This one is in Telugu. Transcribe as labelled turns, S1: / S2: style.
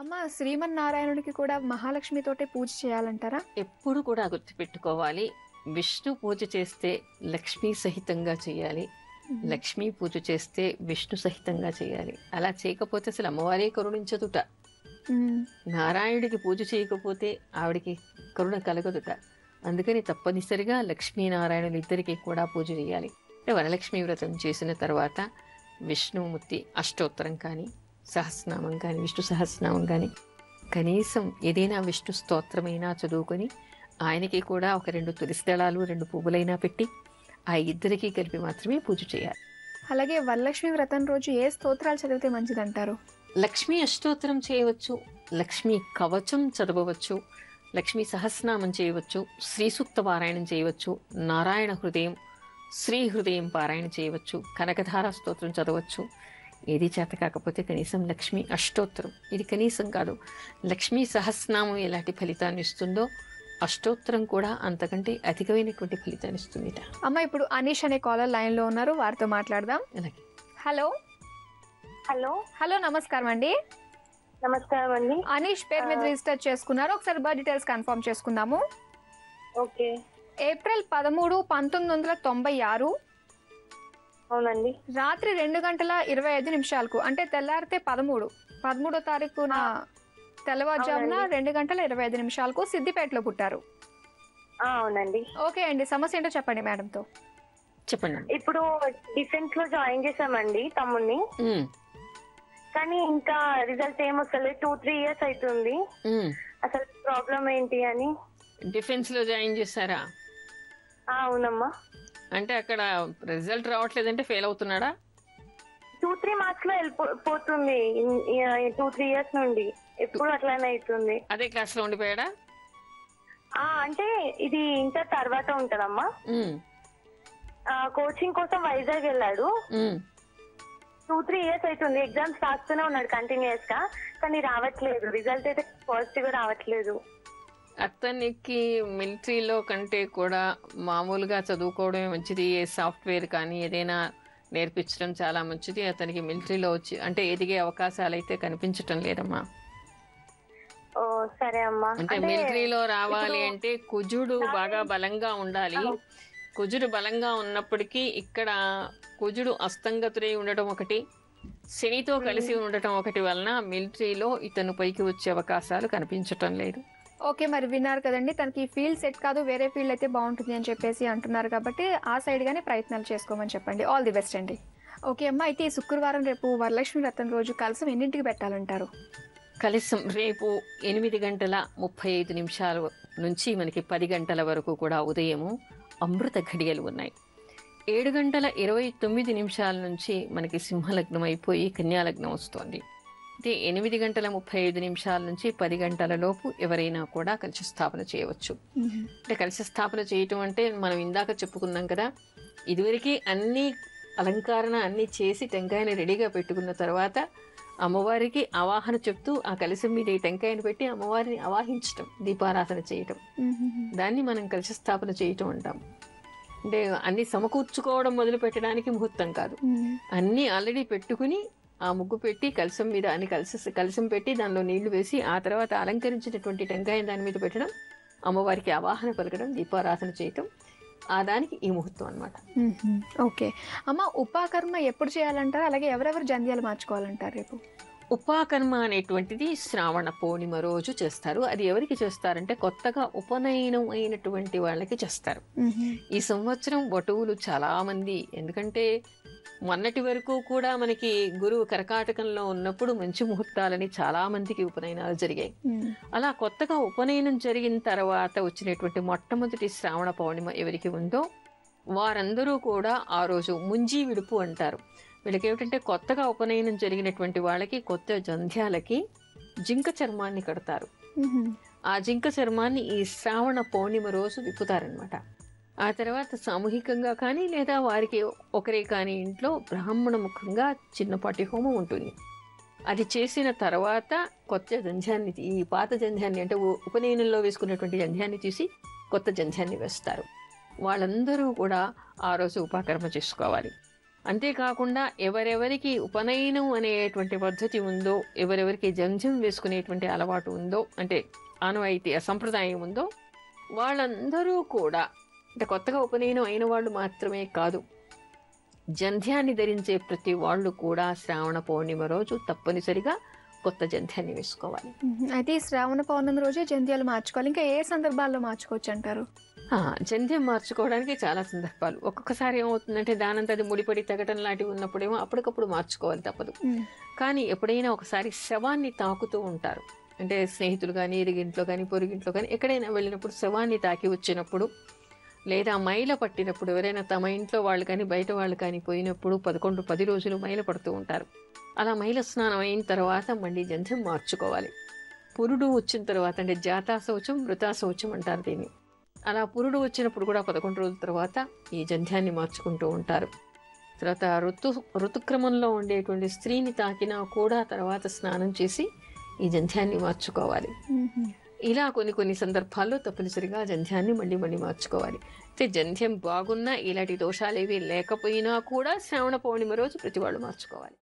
S1: అమ్మ శ్రీమన్నారాయణుడికి కూడా మహాలక్ష్మితోటే పూజ చేయాలంటారా?
S2: ఎప్పుడు కూడా గుర్తుపెట్టుకోవాలి. విష్ణు పూజ చేస్తే లక్ష్మీ సహితంగా చేయాలి. లక్ష్మీ పూజ చేస్తే విష్ణు సహితంగా చేయాలి. అలా చేయకపోతే అసలు అమ్మవారే కరుణించదుట.
S1: మ్మ్.
S2: నారాయణుడికి పూజ చేయకపోతే ఆవిడికి కరుణ కలగదుట. అందుకని తప్పనిసరిగా లక్ష్మీనారాయణులు ఇద్దరికి కూడా పూజ చేయాలి. అంటే వరలక్ష్మి వ్రతం చేసిన తర్వాత విష్ణుమూర్తి అష్టోత్తరం కానీ, సహస్రనామం కానీ, విష్ణు సహస్రనామం కానీ, కనీసం ఏదైనా విష్ణు స్తోత్రమైనా చదువుకొని ఆయనకి కూడా ఒక 2 తులసి దళాలు 2 పువ్వులైనా పెట్టి ఆ ఇద్దరికీ కలిపి మాత్రమే పూజ చేయాలి.
S1: అలాగే వరలక్ష్మి వ్రతం రోజు ఏ స్తోత్రాలు చదివితే మంచిదంటారు?
S2: లక్ష్మీ అష్టోత్తరం చేయవచ్చు, లక్ష్మీ కవచం చదవవచ్చు, లక్ష్మీ సహస్రనామం చేయవచ్చు, శ్రీ సూక్త పారాయణం చేయవచ్చు, నారాయణ హృదయం, శ్రీ హృదయం పారాయణ చేయవచ్చు, కనకధార స్తోత్రం చదవచ్చు. ఏది చేత కాకపోతే కనీసం లక్ష్మీ అష్టోత్తరం, ఇది కనీసం కాదు, లక్ష్మీ సహస్రనామం ఎలాంటి ఫలితాన్ని ఇస్తుందో అష్టోత్తరం కూడా అంతకంటే అధికమైనటువంటి ఫలితాన్ని ఇస్తుందిట.
S1: అమ్మ ఇప్పుడు అనీష్ అనే కాలర్ లైన్ లో ఉన్నారు, వారితో మాట్లాడదాం.
S2: అలాగే.
S1: హలో
S3: హలో
S1: హలో నమస్కారం అండి.
S3: నమస్కారం అండి.
S1: అనీష్ పేరు మీద రిజిస్టర్ చేసుకున్నారు. ఒకసారి బర్త్ డీటెయిల్స్ కన్ఫర్మ్ చేసుకుందాము.
S3: ఓకే.
S1: ఏప్రిల్ 13, 1996
S3: అవునండి.
S1: రాత్రి 2:25 అంటే తెల్లారితే 13వ తారీఖున తెల్లవారుజామున 2:25 సిద్దిపేటలో పుట్టారు.
S3: అవునండి.
S1: ఓకే అండి, సమస్య ఏంటో చెప్పండి మేడంతో.
S2: చెప్పండి.
S3: ఇప్పుడు డిఫెన్స్ లో జాయిన్ చేసామండి తమ్ముడిని, కానీ ఇంకా రిజల్ట్ ఏమొస్తలేదు. 2-3 ఇయర్స్ అవుతుంది. అసలు ప్రాబ్లం ఏంటి అని.
S2: డిఫెన్స్ లో జాయిన్ చేశారా?
S3: అవునమ్మా.
S2: అంటే అక్కడ రిజల్ట్ రావట్లేదంటే ఫెయిల్ అవుతున్నాడా?
S3: 2-3 మార్క్స్ లో వెళ్ళిపోతుంది. 2-3 ఇయర్స్ నుండి ఎప్పుడు అట్లానే అవుతుంది.
S2: అదే క్లాస్ లో ఉండిపోయాడా?
S3: అంటే ఇది ఇంటర్ తర్వాత ఉంటదమ్మా. కోచింగ్ కోసం వైజాగ్ వెళ్ళాడు. 2-3 ఇయర్స్ అవుతుంది. ఎగ్జామ్స్ రాస్తూనే ఉన్నాడు కంటిన్యూస్ గా, కానీ రావట్లేదు. రిజల్ట్ అయితే పాజిటివ్ గా రావట్లేదు.
S2: అతనికి మిలిటరీలో కంటే కూడా మామూలుగా చదువుకోవడమే మంచిది. ఏ సాఫ్ట్వేర్ కానీ ఏదైనా నేర్పించడం చాలా మంచిది. అతనికి మిలిటరీలో వచ్చి అంటే ఎదిగే అవకాశాలు అయితే కనిపించటం లేదమ్మా.
S3: ఓ సరే అమ్మా.
S2: అంటే మిలిటరీలో రావాలి అంటే కుజుడు బాగా బలంగా ఉండాలి. కుజుడు బలంగా ఉన్నప్పటికీ ఇక్కడ కుజుడు అస్తంగతుడై ఉండటం ఒకటి, శనితో కలిసి ఉండటం ఒకటి వలన మిలిటరీలో ఇతను పైకి వచ్చే అవకాశాలు కనిపించటం లేదు.
S1: ఓకే, మరి విన్నారు కదండి, తనకి ఈ ఫీల్డ్ సెట్ కాదు, వేరే ఫీల్డ్ అయితే బాగుంటుంది అని చెప్పేసి అంటున్నారు కాబట్టి ఆ సైడ్ గానే ప్రయత్నాలు చేసుకోమని చెప్పండి. ఆల్ ది బెస్ట్ అండి. ఓకే అమ్మా, అయితే ఈ శుక్రవారం రేపు వరలక్ష్మి వ్రతం రోజు కలసం ఎన్నింటికి పెట్టాలంటారు?
S2: కలశం రేపు 8:35 నుంచి మనకి 10 గంటల వరకు కూడా ఉదయము అమృత ఘడియలు ఉన్నాయి. 7:29 నుంచి మనకి సింహలగ్నం అయిపోయి కన్యాలగ్నం వస్తోంది. అంటే 8:35 నుంచి 10 గంటల లోపు ఎవరైనా కూడా కలశ స్థాపన చేయవచ్చు. అంటే కలశ స్థాపన చేయటం అంటే మనం ఇందాక చెప్పుకున్నాం కదా, ఇదివరకు అన్ని అలంకరణ అన్ని చేసి టెంకాయని రెడీగా పెట్టుకున్న తర్వాత అమ్మవారికి అవాహన చెప్తూ ఆ కలశం మీద ఈ టెంకాయని పెట్టి అమ్మవారిని అవాహించటం, దీపారాధన చేయటం, దాన్ని మనం కలశ స్థాపన చేయటం అంటాం. అంటే అన్ని సమకూర్చుకోవడం మొదలు పెట్టడానికి ముహూర్తం కాదు, అన్ని ఆల్రెడీ పెట్టుకుని ఆ ముగ్గు పెట్టి కలశం మీద అన్ని కలశం పెట్టి దానిలో నీళ్లు వేసి ఆ తర్వాత అలంకరించినటువంటి టెంకాయని దాని మీద పెట్టడం, అమ్మవారికి అవాహన పలకడం, దీపారాధన చేయటం, ఆ దానికి ఈ ముహూర్తం అన్నమాట.
S1: ఓకే అమ్మ, ఉపాకర్మ ఎప్పుడు చేయాలంటారు? అలాగే ఎవరెవరు జంధ్యాలు మార్చుకోవాలంటారు రేపు?
S2: ఉపాకర్మ అనేటువంటిది శ్రావణ పౌర్ణిమ రోజు చేస్తారు. అది ఎవరికి చేస్తారంటే కొత్తగా ఉపనయనం అయినటువంటి వాళ్ళకి చేస్తారు. ఈ సంవత్సరం వటువులు చాలా మంది, ఎందుకంటే మొన్నటి వరకు కూడా మనకి గురువు కర్కాటకంలో ఉన్నప్పుడు మంచి ముహూర్తాలని చాలా మందికి ఉపనయనాలు జరిగాయి. అలా కొత్తగా ఉపనయనం జరిగిన తర్వాత వచ్చినటువంటి మొట్టమొదటి శ్రావణ పౌర్ణిమ ఎవరికి ఉందో వారందరూ కూడా ఆ రోజు ముంజీ విడుపు అంటారు. వీళ్ళకి ఏమిటంటే కొత్తగా ఉపనయనం జరిగినటువంటి వాళ్ళకి కొత్త జంధ్యాలకి జింక చర్మాన్ని కడతారు. ఆ జింక చర్మాన్ని ఈ శ్రావణ పౌర్ణిమ రోజు విప్పుతారనమాట. ఆ తర్వాత సామూహికంగా కానీ లేదా వారికి ఒకరే కానీ ఇంట్లో బ్రాహ్మణ ముఖంగా చిన్నపాటి హోమం ఉంటుంది. అది చేసిన తర్వాత కొత్త జంధ్యాన్ని, ఈ పాత జంధ్యాన్ని అంటే ఉపనయనంలో వేసుకున్నటువంటి జంధ్యాన్ని తీసి కొత్త జంధ్యాన్ని వేస్తారు. వాళ్ళందరూ కూడా ఆ రోజు ఉపాకర్మ చేసుకోవాలి. అంతేకాకుండా ఎవరెవరికి ఉపనయనం అనేటువంటి పద్ధతి ఉందో, ఎవరెవరికి జంధ్యం వేసుకునేటువంటి అలవాటు ఉందో, అంటే ఆనవాయితీ సంప్రదాయం ఉందో, వాళ్ళందరూ కూడా, అంటే కొత్తగా ఉపనయనం అయిన వాళ్ళు మాత్రమే కాదు, జంధ్యాన్ని ధరించే ప్రతి వాళ్ళు కూడా శ్రావణ పౌర్ణిమ రోజు తప్పనిసరిగా కొత్త జంధ్యాన్ని వేసుకోవాలి.
S1: అయితే ఈ శ్రావణ పౌర్ణమి రోజే జంధ్యాలు మార్చుకోవాలి. ఇంకా ఏ సందర్భాల్లో మార్చుకోవచ్చు అంటారు?
S2: జంధ్యం మార్చుకోవడానికి చాలా సందర్భాలు. ఒక్కొక్కసారి ఏమవుతుందంటే దానంతా అది ముడిపడి తెగటం లాంటివి ఉన్నప్పుడేమో అప్పటికప్పుడు మార్చుకోవాలి, తప్పదు. కానీ ఎప్పుడైనా ఒకసారి శవాన్ని తాకుతూ ఉంటారు, అంటే స్నేహితులు కానీ, ఇరుగింట్లో కానీ, పొరుగింట్లో కానీ ఎక్కడైనా వెళ్ళినప్పుడు శవాన్ని తాకి వచ్చినప్పుడు, లేదా మైల పట్టినప్పుడు, ఎవరైనా తమ ఇంట్లో వాళ్ళు కానీ బయట వాళ్ళు కానీ పోయినప్పుడు 11-10 రోజులు మైల పడుతూ ఉంటారు. అలా మైల స్నానం అయిన తర్వాత మళ్ళీ జంధ్యం మార్చుకోవాలి. పురుడు వచ్చిన తర్వాత, అంటే జాతా శౌచం, మృతా శౌచం అంటారు దీన్ని. అలా పురుడు వచ్చినప్పుడు కూడా 11 రోజుల తర్వాత ఈ జంధ్యాన్ని మార్చుకుంటూ ఉంటారు. తర్వాత ఋతుక్రమంలో ఉండేటువంటి స్త్రీని తాకినా కూడా తర్వాత స్నానం చేసి ఈ జంధ్యాన్ని మార్చుకోవాలి. ఇలా కొన్ని సందర్భాల్లో తప్పనిసరిగా జంధ్యాన్ని మళ్ళీ మార్చుకోవాలి. అయితే జంధ్యం బాగున్నా, ఇలాంటి దోషాలు ఏవి లేకపోయినా కూడా శ్రావణ పౌర్ణిమ రోజు ప్రతి వాళ్ళు మార్చుకోవాలి.